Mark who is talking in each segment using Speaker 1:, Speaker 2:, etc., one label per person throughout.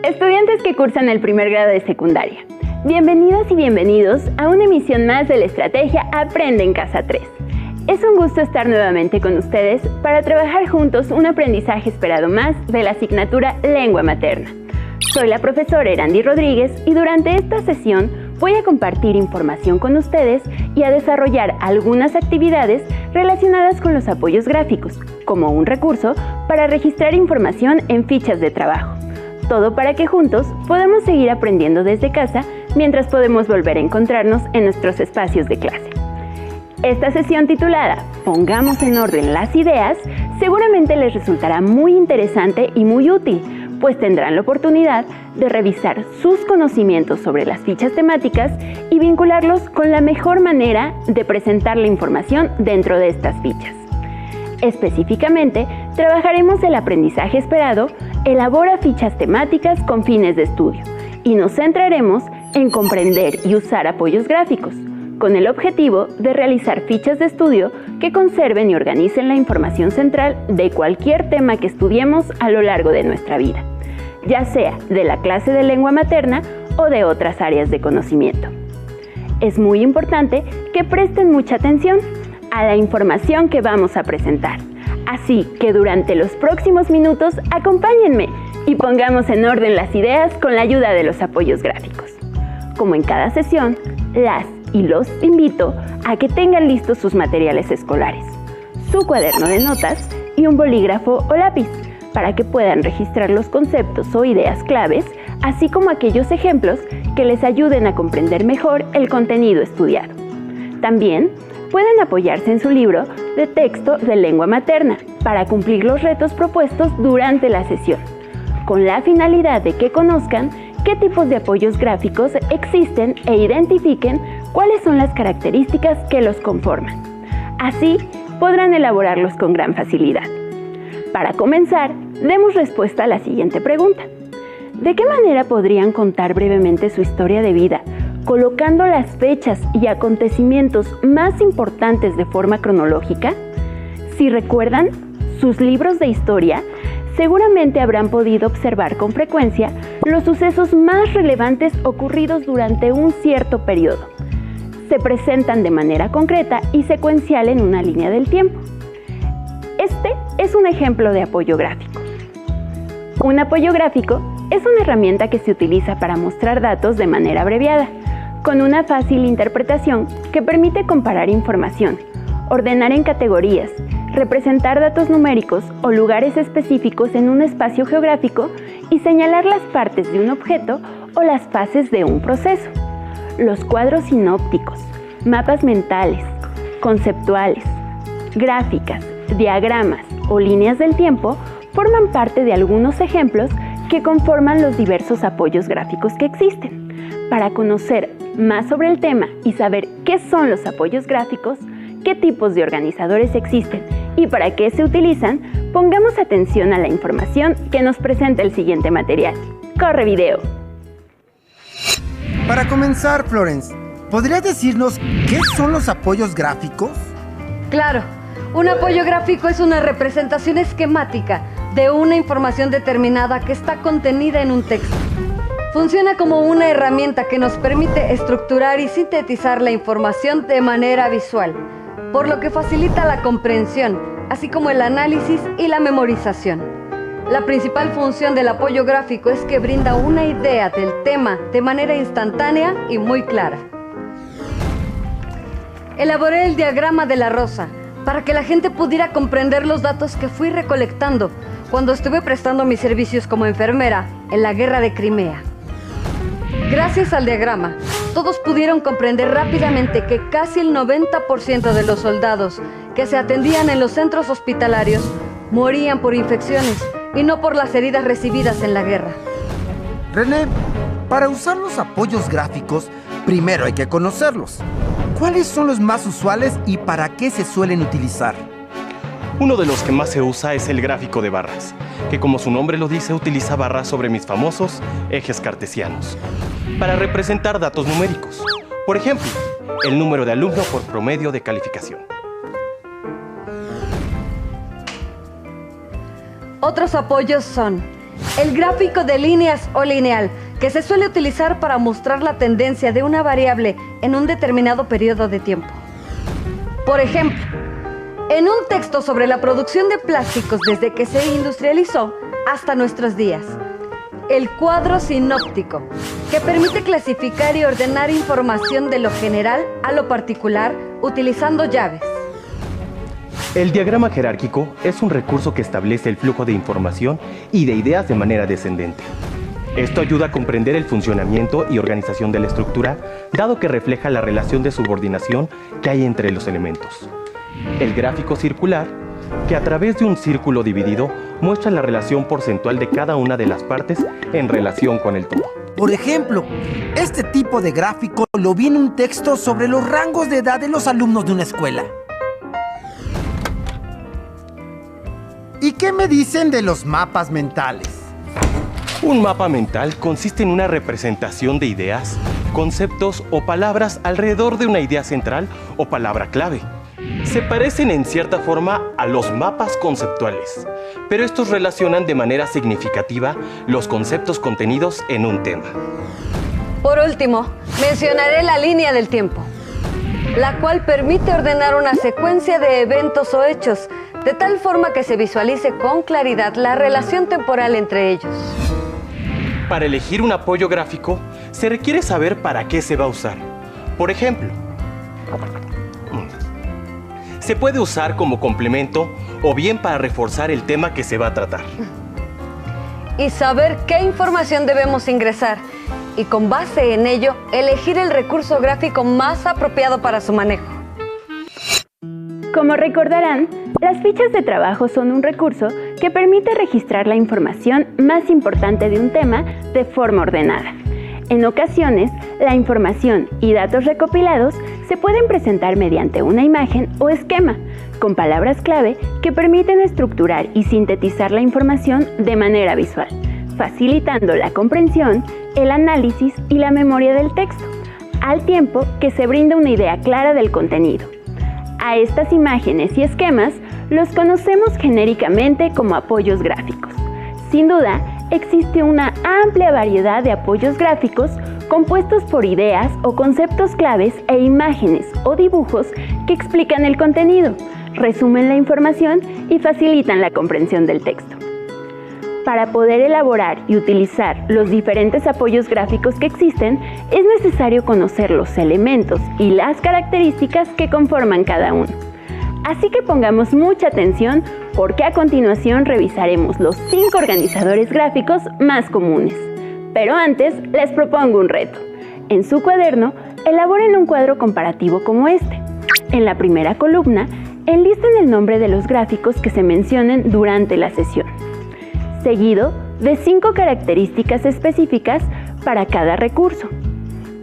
Speaker 1: Estudiantes que cursan el primer grado de secundaria, bienvenidas y bienvenidos a una emisión más de la estrategia Aprende en Casa 3. Es un gusto estar nuevamente con ustedes para trabajar juntos un aprendizaje esperado más de la asignatura Lengua Materna. Soy la profesora Erandi Rodríguez y durante esta sesión voy a compartir información con ustedes y a desarrollar algunas actividades relacionadas con los apoyos gráficos, como un recurso para registrar información en fichas de trabajo. Todo para que juntos podamos seguir aprendiendo desde casa mientras podemos volver a encontrarnos en nuestros espacios de clase. Esta sesión titulada Pongamos en orden las ideas seguramente les resultará muy interesante y muy útil, pues tendrán la oportunidad de revisar sus conocimientos sobre las fichas temáticas y vincularlos con la mejor manera de presentar la información dentro de estas fichas. Específicamente, trabajaremos el aprendizaje esperado, elabora fichas temáticas con fines de estudio y nos centraremos en comprender y usar apoyos gráficos, con el objetivo de realizar fichas de estudio que conserven y organicen la información central de cualquier tema que estudiemos a lo largo de nuestra vida, ya sea de la clase de lengua materna o de otras áreas de conocimiento. Es muy importante que presten mucha atención a la información que vamos a presentar. Así que durante los próximos minutos acompáñenme y pongamos en orden las ideas con la ayuda de los apoyos gráficos. Como en cada sesión, las y los invito a que tengan listos sus materiales escolares, su cuaderno de notas y un bolígrafo o lápiz para que puedan registrar los conceptos o ideas claves, así como aquellos ejemplos que les ayuden a comprender mejor el contenido estudiado. También pueden apoyarse en su libro de texto de lengua materna para cumplir los retos propuestos durante la sesión, con la finalidad de que conozcan qué tipos de apoyos gráficos existen e identifiquen cuáles son las características que los conforman. Así podrán elaborarlos con gran facilidad. Para comenzar, demos respuesta a la siguiente pregunta. ¿De qué manera podrían contar brevemente su historia de vida, colocando las fechas y acontecimientos más importantes de forma cronológica? Si recuerdan sus libros de historia, seguramente habrán podido observar con frecuencia los sucesos más relevantes ocurridos durante un cierto periodo. Se presentan de manera concreta y secuencial en una línea del tiempo. Este es un ejemplo de apoyo gráfico. Un apoyo gráfico es una herramienta que se utiliza para mostrar datos de manera abreviada, con una fácil interpretación que permite comparar información, ordenar en categorías, representar datos numéricos o lugares específicos en un espacio geográfico y señalar las partes de un objeto o las fases de un proceso. Los cuadros sinópticos, mapas mentales, conceptuales, gráficas, diagramas o líneas del tiempo forman parte de algunos ejemplos que conforman los diversos apoyos gráficos que existen. Para conocer más sobre el tema y saber qué son los apoyos gráficos, qué tipos de organizadores existen y para qué se utilizan, pongamos atención a la información que nos presenta el siguiente material. ¡Corre video!
Speaker 2: Para comenzar, Florence, ¿podrías decirnos qué son los apoyos gráficos?
Speaker 3: Claro, un apoyo gráfico es una representación esquemática de una información determinada que está contenida en un texto. Funciona como una herramienta que nos permite estructurar y sintetizar la información de manera visual, por lo que facilita la comprensión, así como el análisis y la memorización. La principal función del apoyo gráfico es que brinda una idea del tema de manera instantánea y muy clara. Elaboré el diagrama de la rosa para que la gente pudiera comprender los datos que fui recolectando cuando estuve prestando mis servicios como enfermera en la guerra de Crimea. Gracias al diagrama, todos pudieron comprender rápidamente que casi el 90% de los soldados que se atendían en los centros hospitalarios morían por infecciones y no por las heridas recibidas en la guerra.
Speaker 2: René, para usar los apoyos gráficos, primero hay que conocerlos. ¿Cuáles son los más usuales y para qué se suelen utilizar?
Speaker 4: Uno de los que más se usa es el gráfico de barras, que como su nombre lo dice, utiliza barras sobre mis famosos ejes cartesianos, para representar datos numéricos. Por ejemplo, el número de alumno por promedio de calificación.
Speaker 3: Otros apoyos son El gráfico de líneas o lineal, que se suele utilizar para mostrar la tendencia de una variable en un determinado periodo de tiempo. Por ejemplo, en un texto sobre la producción de plásticos desde que se industrializó hasta nuestros días. El cuadro sinóptico, que permite clasificar y ordenar información de lo general a lo particular utilizando llaves.
Speaker 4: El diagrama jerárquico es un recurso que establece el flujo de información y de ideas de manera descendente. Esto ayuda a comprender el funcionamiento y organización de la estructura, dado que refleja la relación de subordinación que hay entre los elementos. El gráfico circular, que a través de un círculo dividido muestra la relación porcentual de cada una de las partes en relación con el todo.
Speaker 2: Por ejemplo, este tipo de gráfico lo vi en un texto sobre los rangos de edad de los alumnos de una escuela. ¿Y qué me dicen de los mapas mentales?
Speaker 4: Un mapa mental consiste en una representación de ideas, conceptos o palabras alrededor de una idea central o palabra clave. Se parecen en cierta forma a los mapas conceptuales, pero estos relacionan de manera significativa los conceptos contenidos en un tema.
Speaker 3: Por último, mencionaré la línea del tiempo, la cual permite ordenar una secuencia de eventos o hechos de tal forma que se visualice con claridad la relación temporal entre ellos.
Speaker 4: Para elegir un apoyo gráfico, se requiere saber para qué se va a usar. Por ejemplo, se puede usar como complemento o bien para reforzar el tema que se va a tratar.
Speaker 3: Y saber qué información debemos ingresar y con base en ello, elegir el recurso gráfico más apropiado para su manejo.
Speaker 1: Como recordarán, las fichas de trabajo son un recurso que permite registrar la información más importante de un tema de forma ordenada. En ocasiones, la información y datos recopilados se pueden presentar mediante una imagen o esquema, con palabras clave que permiten estructurar y sintetizar la información de manera visual, facilitando la comprensión, el análisis y la memoria del texto, al tiempo que se brinda una idea clara del contenido. A estas imágenes y esquemas los conocemos genéricamente como apoyos gráficos. Sin duda, existe una amplia variedad de apoyos gráficos compuestos por ideas o conceptos claves e imágenes o dibujos que explican el contenido, resumen la información y facilitan la comprensión del texto. Para poder elaborar y utilizar los diferentes apoyos gráficos que existen, es necesario conocer los elementos y las características que conforman cada uno. Así que pongamos mucha atención porque a continuación revisaremos los 5 organizadores gráficos más comunes. Pero antes les propongo un reto. En su cuaderno, elaboren un cuadro comparativo como este. En la primera columna, enlisten el nombre de los gráficos que se mencionen durante la sesión, seguido de 5 características específicas para cada recurso.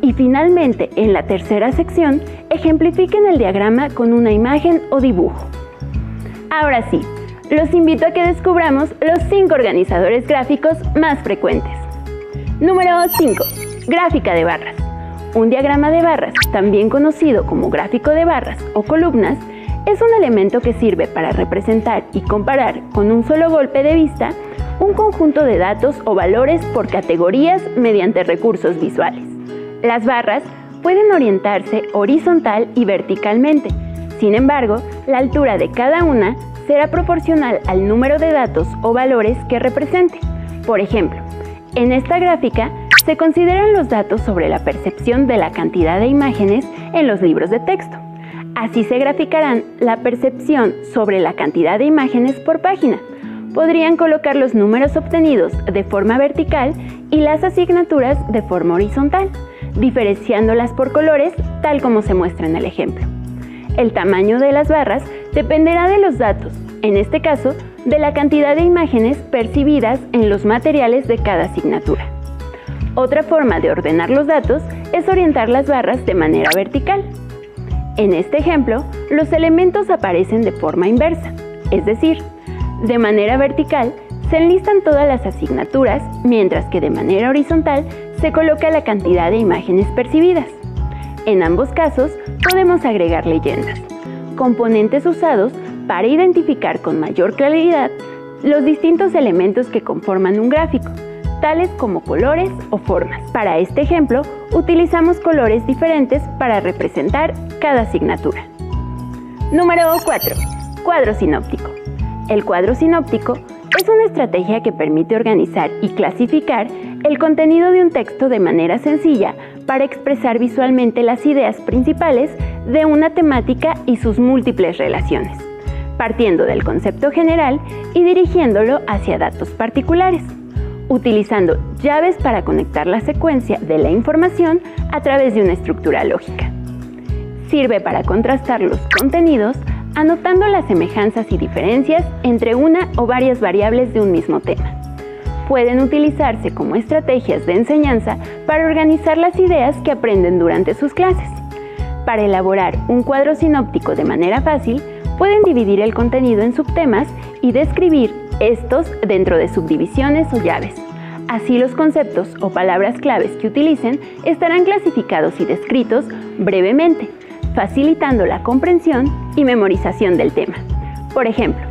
Speaker 1: Y finalmente, en la tercera sección, ejemplifiquen el diagrama con una imagen o dibujo. Ahora sí, los invito a que descubramos los 5 organizadores gráficos más frecuentes. Número 5. Gráfica de barras. Un diagrama de barras, también conocido como gráfico de barras o columnas, es un elemento que sirve para representar y comparar con un solo golpe de vista un conjunto de datos o valores por categorías mediante recursos visuales. Las barras pueden orientarse horizontal y verticalmente. Sin embargo, la altura de cada una será proporcional al número de datos o valores que represente. Por ejemplo, en esta gráfica se consideran los datos sobre la percepción de la cantidad de imágenes en los libros de texto. Así se graficarán la percepción sobre la cantidad de imágenes por página. Podrían colocar los números obtenidos de forma vertical y las asignaturas de forma horizontal, diferenciándolas por colores, tal como se muestra en el ejemplo. El tamaño de las barras dependerá de los datos, en este caso, de la cantidad de imágenes percibidas en los materiales de cada asignatura. Otra forma de ordenar los datos es orientar las barras de manera vertical. En este ejemplo, los elementos aparecen de forma inversa, es decir, de manera vertical se enlistan todas las asignaturas, mientras que de manera horizontal se coloca la cantidad de imágenes percibidas. En ambos casos, podemos agregar leyendas, componentes usados para identificar con mayor claridad los distintos elementos que conforman un gráfico, tales como colores o formas. Para este ejemplo, utilizamos colores diferentes para representar cada asignatura. Número 4. Cuadro sinóptico. El cuadro sinóptico es una estrategia que permite organizar y clasificar el contenido de un texto de manera sencilla para expresar visualmente las ideas principales de una temática y sus múltiples relaciones, partiendo del concepto general y dirigiéndolo hacia datos particulares, utilizando llaves para conectar la secuencia de la información a través de una estructura lógica. Sirve para contrastar los contenidos anotando las semejanzas y diferencias entre una o varias variables de un mismo tema. Pueden utilizarse como estrategias de enseñanza para organizar las ideas que aprenden durante sus clases. Para elaborar un cuadro sinóptico de manera fácil, pueden dividir el contenido en subtemas y describir estos dentro de subdivisiones o llaves. Así los conceptos o palabras claves que utilicen estarán clasificados y descritos brevemente, facilitando la comprensión y memorización del tema. Por ejemplo,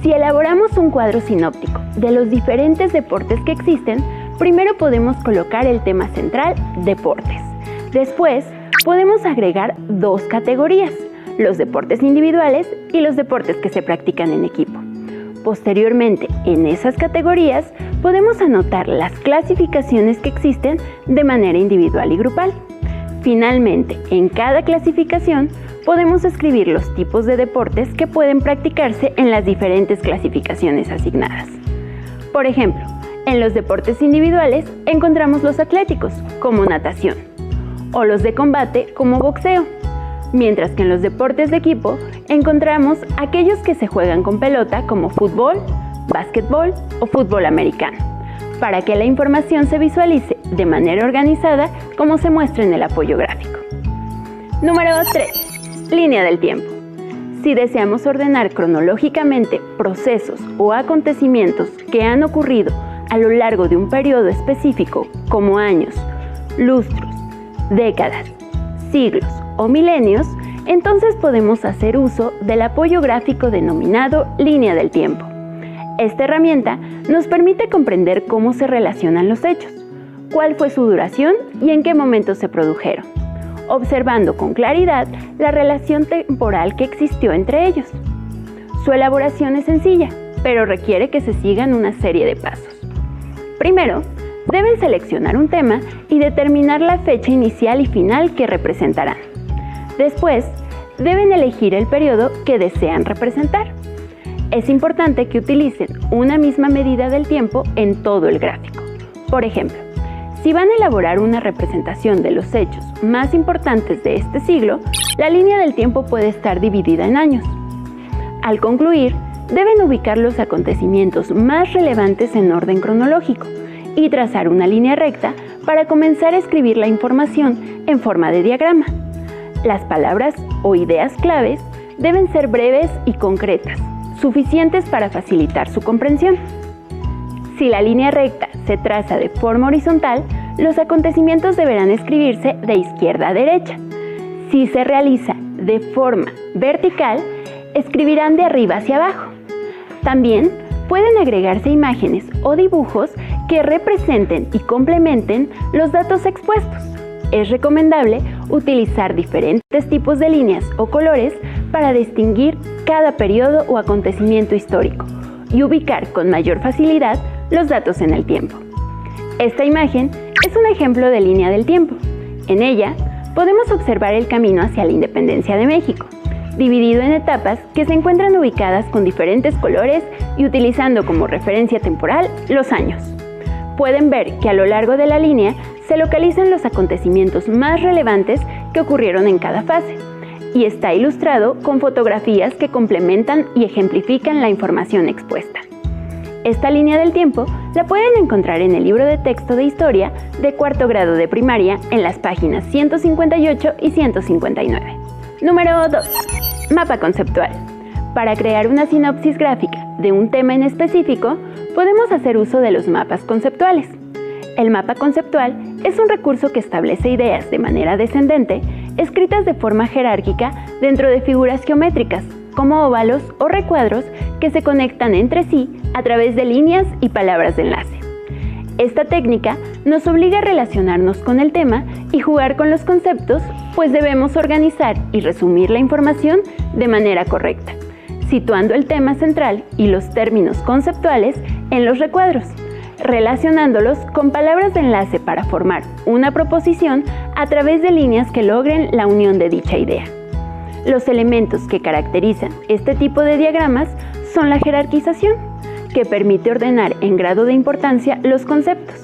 Speaker 1: si elaboramos un cuadro sinóptico de los diferentes deportes que existen, primero podemos colocar el tema central, deportes. Después, podemos agregar 2 categorías, los deportes individuales y los deportes que se practican en equipo. Posteriormente, en esas categorías, podemos anotar las clasificaciones que existen de manera individual y grupal. Finalmente, en cada clasificación, podemos escribir los tipos de deportes que pueden practicarse en las diferentes clasificaciones asignadas. Por ejemplo, en los deportes individuales encontramos los atléticos, como natación, o los de combate, como boxeo, mientras que en los deportes de equipo encontramos aquellos que se juegan con pelota, como fútbol, básquetbol o fútbol americano, para que la información se visualice de manera organizada como se muestra en el apoyo gráfico. Número 3. Línea del tiempo. Si deseamos ordenar cronológicamente procesos o acontecimientos que han ocurrido a lo largo de un periodo específico, como años, lustros, décadas, siglos o milenios, entonces podemos hacer uso del apoyo gráfico denominado línea del tiempo. Esta herramienta nos permite comprender cómo se relacionan los hechos, cuál fue su duración y en qué momento se produjeron, observando con claridad la relación temporal que existió entre ellos. Su elaboración es sencilla, pero requiere que se sigan una serie de pasos. Primero, deben seleccionar un tema y determinar la fecha inicial y final que representarán. Después, deben elegir el periodo que desean representar. Es importante que utilicen una misma medida del tiempo en todo el gráfico. Por ejemplo, si van a elaborar una representación de los hechos más importantes de este siglo, la línea del tiempo puede estar dividida en años. Al concluir, deben ubicar los acontecimientos más relevantes en orden cronológico y trazar una línea recta para comenzar a escribir la información en forma de diagrama. Las palabras o ideas claves deben ser breves y concretas, suficientes para facilitar su comprensión. Si la línea recta se traza de forma horizontal, los acontecimientos deberán escribirse de izquierda a derecha. Si se realiza de forma vertical, escribirán de arriba hacia abajo. También pueden agregarse imágenes o dibujos que representen y complementen los datos expuestos. Es recomendable utilizar diferentes tipos de líneas o colores para distinguir cada periodo o acontecimiento histórico y ubicar con mayor facilidad los datos en el tiempo. Esta imagen es un ejemplo de línea del tiempo. En ella podemos observar el camino hacia la independencia de México, dividido en etapas que se encuentran ubicadas con diferentes colores y utilizando como referencia temporal los años. Pueden ver que a lo largo de la línea se localizan los acontecimientos más relevantes que ocurrieron en cada fase, y está ilustrado con fotografías que complementan y ejemplifican la información expuesta. Esta línea del tiempo la pueden encontrar en el libro de texto de historia de cuarto grado de primaria en las páginas 158 y 159. Número 2. Mapa conceptual. Para crear una sinopsis gráfica de un tema en específico, podemos hacer uso de los mapas conceptuales. El mapa conceptual es un recurso que establece ideas de manera descendente, escritas de forma jerárquica dentro de figuras geométricas, como óvalos o recuadros que se conectan entre sí a través de líneas y palabras de enlace. Esta técnica nos obliga a relacionarnos con el tema y jugar con los conceptos, pues debemos organizar y resumir la información de manera correcta, situando el tema central y los términos conceptuales en los recuadros, relacionándolos con palabras de enlace para formar una proposición a través de líneas que logren la unión de dicha idea. Los elementos que caracterizan este tipo de diagramas son la jerarquización, que permite ordenar en grado de importancia los conceptos,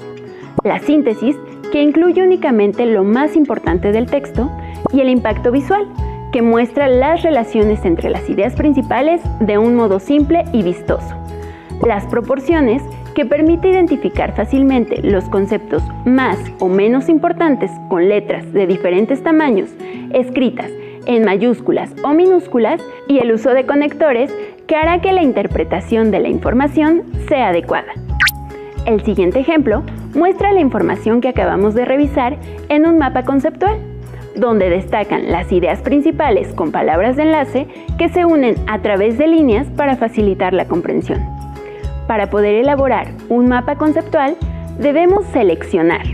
Speaker 1: la síntesis, que incluye únicamente lo más importante del texto, y el impacto visual, que muestra las relaciones entre las ideas principales de un modo simple y vistoso. Las proporciones, que permite identificar fácilmente los conceptos más o menos importantes con letras de diferentes tamaños, escritas en mayúsculas o minúsculas, y el uso de conectores, que hará que la interpretación de la información sea adecuada. El siguiente ejemplo muestra la información que acabamos de revisar en un mapa conceptual, donde destacan las ideas principales con palabras de enlace que se unen a través de líneas para facilitar la comprensión. Para poder elaborar un mapa conceptual, debemos seleccionar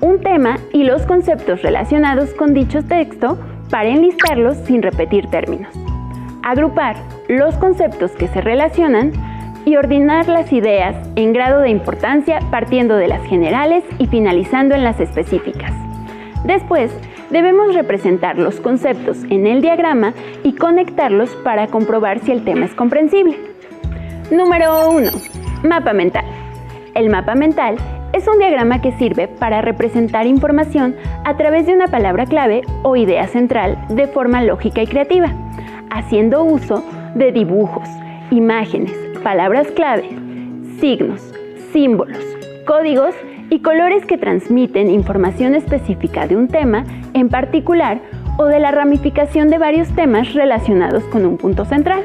Speaker 1: un tema y los conceptos relacionados con dicho texto para enlistarlos sin repetir términos, agrupar los conceptos que se relacionan y ordenar las ideas en grado de importancia partiendo de las generales y finalizando en las específicas. Después, debemos representar los conceptos en el diagrama y conectarlos para comprobar si el tema es comprensible. Número 1. Mapa mental. El mapa mental es un diagrama que sirve para representar información a través de una palabra clave o idea central de forma lógica y creativa, haciendo uso de dibujos, imágenes, palabras clave, signos, símbolos, códigos y colores que transmiten información específica de un tema en particular o de la ramificación de varios temas relacionados con un punto central.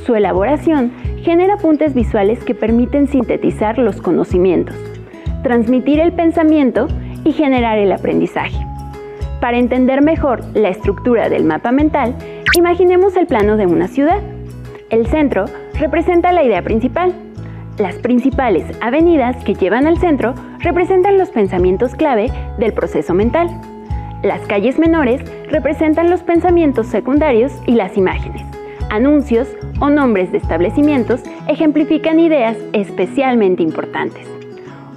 Speaker 1: Su elaboración genera apuntes visuales que permiten sintetizar los conocimientos, transmitir el pensamiento y generar el aprendizaje. Para entender mejor la estructura del mapa mental, imaginemos el plano de una ciudad. El centro representa la idea principal. Las principales avenidas que llevan al centro representan los pensamientos clave del proceso mental. Las calles menores representan los pensamientos secundarios y las imágenes. Anuncios o nombres de establecimientos ejemplifican ideas especialmente importantes.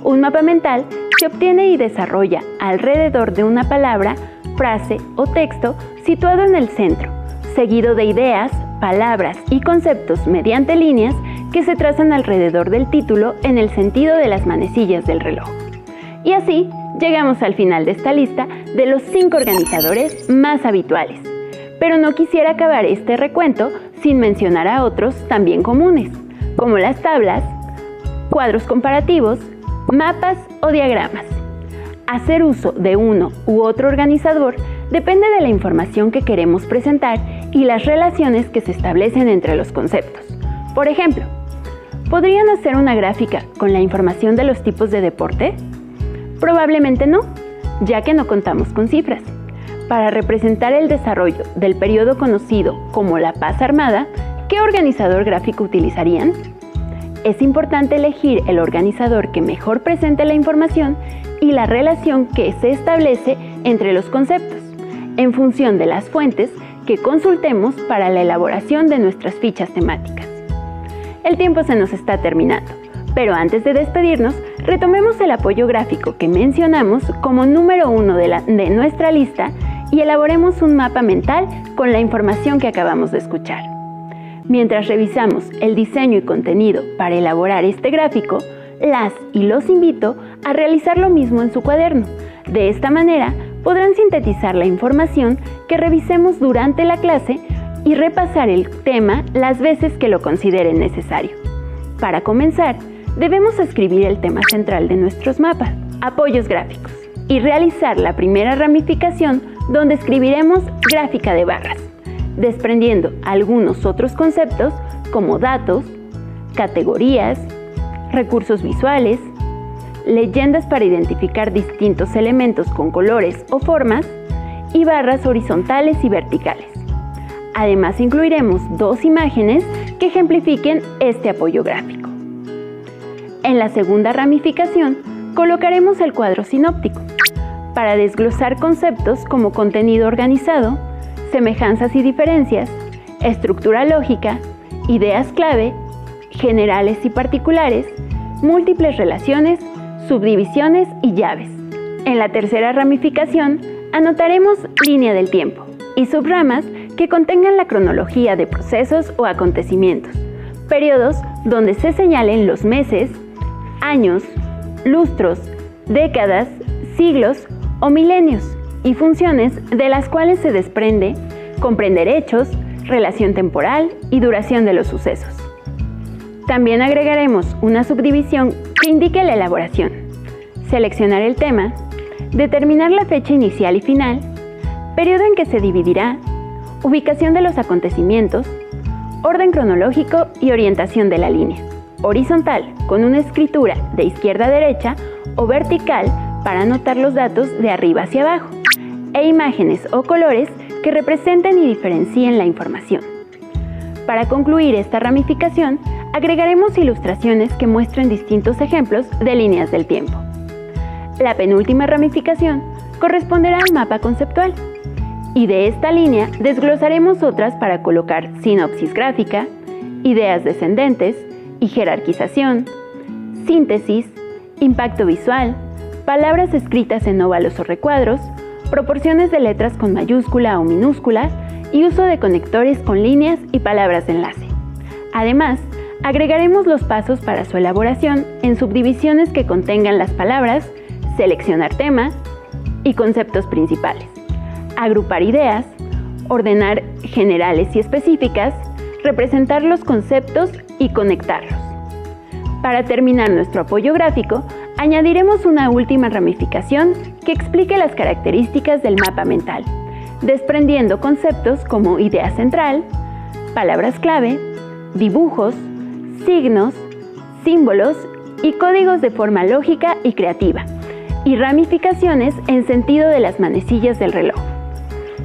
Speaker 1: Un mapa mental se obtiene y desarrolla alrededor de una palabra, frase o texto situado en el centro, seguido de ideas, palabras y conceptos mediante líneas que se trazan alrededor del título en el sentido de las manecillas del reloj. Y así llegamos al final de esta lista de los 5 organizadores más habituales. Pero no quisiera acabar este recuento sin mencionar a otros también comunes, como las tablas, cuadros comparativos, mapas o diagramas. Hacer uso de uno u otro organizador depende de la información que queremos presentar y las relaciones que se establecen entre los conceptos. Por ejemplo, ¿podrían hacer una gráfica con la información de los tipos de deporte? Probablemente no, ya que no contamos con cifras. Para representar el desarrollo del periodo conocido como la paz armada, ¿qué organizador gráfico utilizarían? Es importante elegir el organizador que mejor presente la información y la relación que se establece entre los conceptos, en función de las fuentes que consultemos para la elaboración de nuestras fichas temáticas. El tiempo se nos está terminando, pero antes de despedirnos, retomemos el apoyo gráfico que mencionamos como número 1 de nuestra lista y elaboremos un mapa mental con la información que acabamos de escuchar. Mientras revisamos el diseño y contenido para elaborar este gráfico, las y los invito a realizar lo mismo en su cuaderno. De esta manera, podrán sintetizar la información que revisemos durante la clase y repasar el tema las veces que lo consideren necesario. Para comenzar, debemos escribir el tema central de nuestros mapas, apoyos gráficos, y realizar la primera ramificación donde escribiremos gráfica de barras, desprendiendo algunos otros conceptos como datos, categorías, recursos visuales, leyendas para identificar distintos elementos con colores o formas y barras horizontales y verticales. Además, incluiremos 2 imágenes que ejemplifiquen este apoyo gráfico. En la segunda ramificación, colocaremos el cuadro sinóptico, para desglosar conceptos como contenido organizado, semejanzas y diferencias, estructura lógica, ideas clave, generales y particulares, múltiples relaciones, subdivisiones y llaves. En la tercera ramificación, anotaremos línea del tiempo y subramas que contengan la cronología de procesos o acontecimientos, periodos donde se señalen los meses, años, lustros, décadas, siglos o milenios y funciones de las cuales se desprende comprender hechos, relación temporal y duración de los sucesos. También agregaremos una subdivisión que indique la elaboración, seleccionar el tema, determinar la fecha inicial y final, periodo en que se dividirá, ubicación de los acontecimientos, orden cronológico y orientación de la línea, horizontal con una escritura de izquierda a derecha o vertical para anotar los datos de arriba hacia abajo, e imágenes o colores que representen y diferencien la información. Para concluir esta ramificación, agregaremos ilustraciones que muestren distintos ejemplos de líneas del tiempo. La penúltima ramificación corresponderá al mapa conceptual, y de esta línea desglosaremos otras para colocar sinopsis gráfica, ideas descendentes y jerarquización, síntesis, impacto visual, palabras escritas en óvalos o recuadros, proporciones de letras con mayúscula o minúscula y uso de conectores con líneas y palabras de enlace. Además, agregaremos los pasos para su elaboración en subdivisiones que contengan las palabras, seleccionar tema y conceptos principales, agrupar ideas, ordenar generales y específicas, representar los conceptos y conectarlos. Para terminar nuestro apoyo gráfico, añadiremos una última ramificación que explique las características del mapa mental, desprendiendo conceptos como idea central, palabras clave, dibujos, signos, símbolos y códigos de forma lógica y creativa, y ramificaciones en sentido de las manecillas del reloj,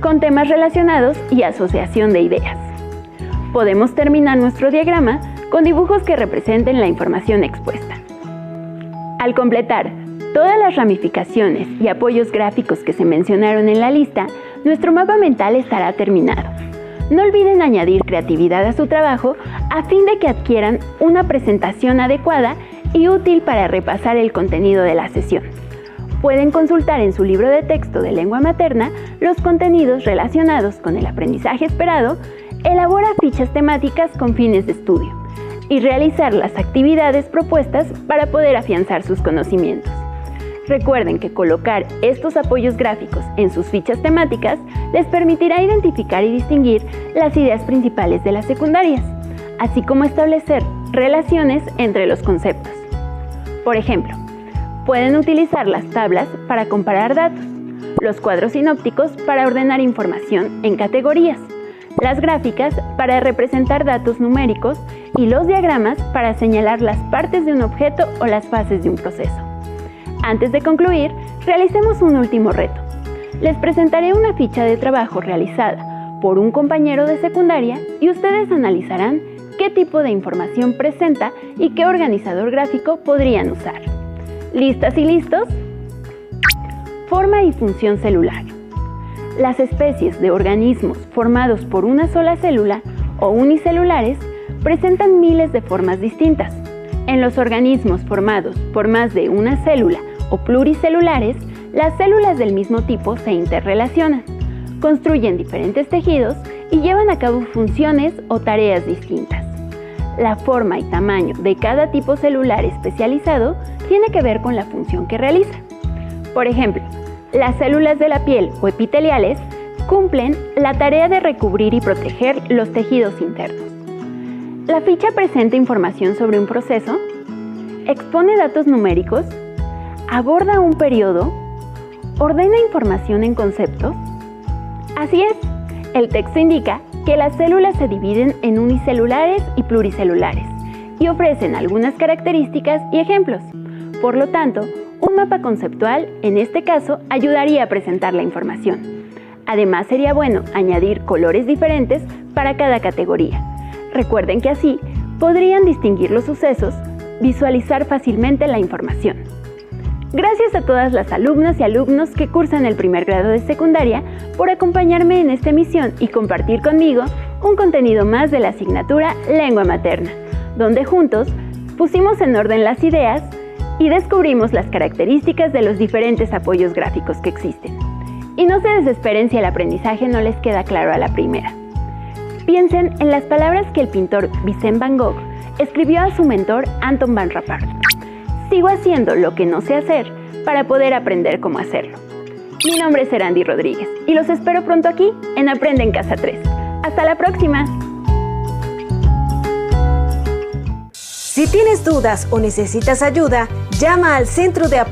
Speaker 1: con temas relacionados y asociación de ideas. Podemos terminar nuestro diagrama con dibujos que representen la información expuesta. Al completar todas las ramificaciones y apoyos gráficos que se mencionaron en la lista, nuestro mapa mental estará terminado. No olviden añadir creatividad a su trabajo a fin de que adquieran una presentación adecuada y útil para repasar el contenido de la sesión. Pueden consultar en su libro de texto de lengua materna los contenidos relacionados con el aprendizaje esperado, elabora fichas temáticas con fines de estudio y realizar las actividades propuestas para poder afianzar sus conocimientos. Recuerden que colocar estos apoyos gráficos en sus fichas temáticas les permitirá identificar y distinguir las ideas principales de las secundarias, así como establecer relaciones entre los conceptos. Por ejemplo, pueden utilizar las tablas para comparar datos, los cuadros sinópticos para ordenar información en categorías, las gráficas para representar datos numéricos y los diagramas para señalar las partes de un objeto o las fases de un proceso. Antes de concluir, realicemos un último reto. Les presentaré una ficha de trabajo realizada por un compañero de secundaria y ustedes analizarán qué tipo de información presenta y qué organizador gráfico podrían usar. ¿Listas y listos? Forma y función celular. Las especies de organismos formados por una sola célula o unicelulares presentan miles de formas distintas. En los organismos formados por más de una célula o pluricelulares, las células del mismo tipo se interrelacionan, construyen diferentes tejidos y llevan a cabo funciones o tareas distintas. La forma y tamaño de cada tipo celular especializado tiene que ver con la función que realiza. Por ejemplo, las células de la piel o epiteliales cumplen la tarea de recubrir y proteger los tejidos internos. La ficha presenta información sobre un proceso, expone datos numéricos, aborda un periodo, ordena información en conceptos. Así es, el texto indica que las células se dividen en unicelulares y pluricelulares y ofrecen algunas características y ejemplos. Por lo tanto, un mapa conceptual, en este caso, ayudaría a presentar la información. Además, sería bueno añadir colores diferentes para cada categoría. Recuerden que así podrían distinguir los sucesos visualizar fácilmente la información. Gracias a todas las alumnas y alumnos que cursan el primer grado de secundaria por acompañarme en esta emisión y compartir conmigo un contenido más de la asignatura Lengua Materna, donde juntos pusimos en orden las ideas y descubrimos las características de los diferentes apoyos gráficos que existen. Y no se desesperen si el aprendizaje no les queda claro a la primera. Piensen en las palabras que el pintor Vincent Van Gogh escribió a su mentor Anton van Rappard. Sigo haciendo lo que no sé hacer para poder aprender cómo hacerlo. Mi nombre es Erandi Rodríguez y los espero pronto aquí en Aprende en Casa 3. ¡Hasta la próxima!
Speaker 5: Si tienes dudas o necesitas ayuda, llama al Centro de Apoyo